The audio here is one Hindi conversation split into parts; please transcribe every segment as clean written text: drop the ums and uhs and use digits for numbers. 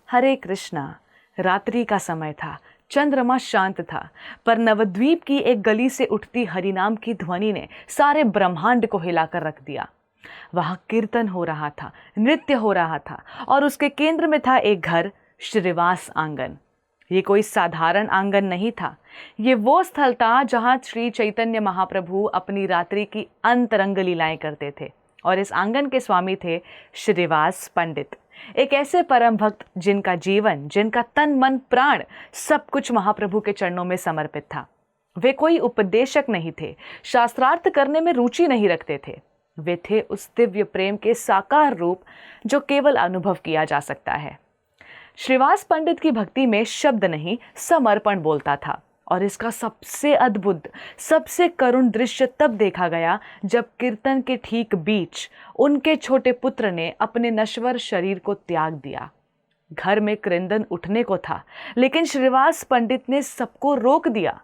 हरे कृष्णा। रात्रि का समय था, चंद्रमा शांत था, पर नवद्वीप की एक गली से उठती हरिनाम की ध्वनि ने सारे ब्रह्मांड को हिलाकर रख दिया। वहां कीर्तन हो रहा था, नृत्य हो रहा था और उसके केंद्र में था एक घर, श्रीवास आंगन। ये कोई साधारण आंगन नहीं था, ये वो स्थल था जहां श्री चैतन्य महाप्रभु अपनी रात्रि की अंतरंग लीलाएं करते थे। और इस आंगन के स्वामी थे श्रीवास पंडित, एक ऐसे परम भक्त जिनका जीवन, जिनका तन मन प्राण सब कुछ महाप्रभु के चरणों में समर्पित था। वे कोई उपदेशक नहीं थे, शास्त्रार्थ करने में रुचि नहीं रखते थे। वे थे उस दिव्य प्रेम के साकार रूप जो केवल अनुभव किया जा सकता है। श्रीवास पंडित की भक्ति में शब्द नहीं, समर्पण बोलता था। और इसका सबसे अद्भुत, सबसे करुण दृश्य तब देखा गया जब कीर्तन के ठीक बीच उनके छोटे पुत्र ने अपने नश्वर शरीर को त्याग दिया। घर में क्रंदन उठने को था, लेकिन श्रीवास पंडित ने सबको रोक दिया।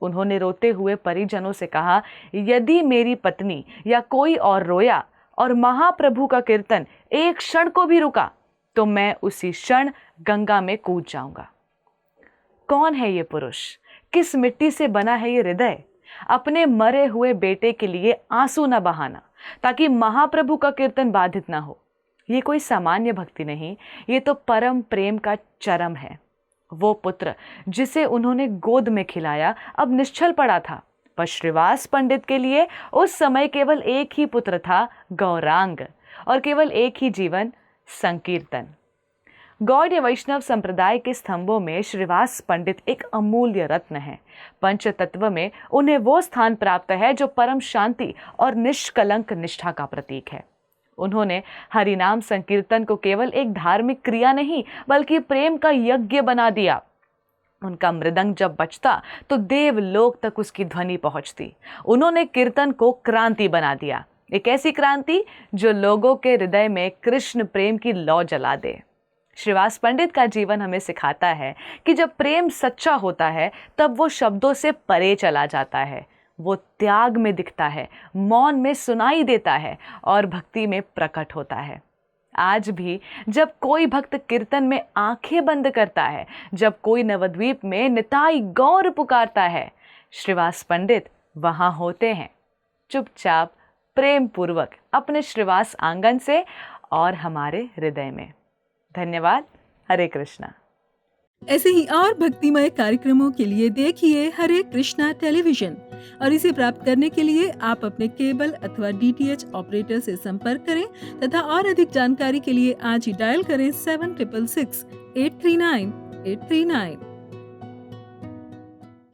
उन्होंने रोते हुए परिजनों से कहा, यदि मेरी पत्नी या कोई और रोया और महाप्रभु का कीर्तन एक क्षण को भी रुका तो मैं उसी क्षण गंगा में कूद जाऊंगा। कौन है ये पुरुष? किस मिट्टी से बना है ये हृदय? अपने मरे हुए बेटे के लिए आंसू न बहाना ताकि महाप्रभु का कीर्तन बाधित ना हो। ये कोई सामान्य भक्ति नहीं, ये तो परम प्रेम का चरम है। वो पुत्र जिसे उन्होंने गोद में खिलाया अब निश्चल पड़ा था, पर श्रीवास पंडित के लिए उस समय केवल एक ही पुत्र था, गौरांग, और केवल एक ही जीवन, संकीर्तन। गौड़ीय वैष्णव संप्रदाय के स्तंभों में श्रीवास पंडित एक अमूल्य रत्न है। पंच तत्व में उन्हें वो स्थान प्राप्त है जो परम शांति और निष्कलंक निष्ठा का प्रतीक है। उन्होंने हरिनाम संकीर्तन को केवल एक धार्मिक क्रिया नहीं बल्कि प्रेम का यज्ञ बना दिया। उनका मृदंग जब बजता तो देवलोक तक उसकी ध्वनि पहुंचती। उन्होंने कीर्तन को क्रांति बना दिया, एक ऐसी क्रांति जो लोगों के हृदय में कृष्ण प्रेम की लौ जला दे। श्रीवास पंडित का जीवन हमें सिखाता है कि जब प्रेम सच्चा होता है तब वो शब्दों से परे चला जाता है। वो त्याग में दिखता है, मौन में सुनाई देता है और भक्ति में प्रकट होता है। आज भी जब कोई भक्त कीर्तन में आंखें बंद करता है, जब कोई नवद्वीप में निताई गौर पुकारता है, श्रीवास पंडित वहां होते हैं, चुपचाप प्रेम पूर्वक अपने श्रीवास आंगन से और हमारे हृदय में। धन्यवाद। हरे कृष्णा। ऐसे ही और भक्तिमय कार्यक्रमों के लिए देखिए हरे कृष्णा टेलीविजन, और इसे प्राप्त करने के लिए आप अपने केबल अथवा DTH ऑपरेटर से संपर्क करें तथा और अधिक जानकारी के लिए आज ही डायल करें 7666 839 839।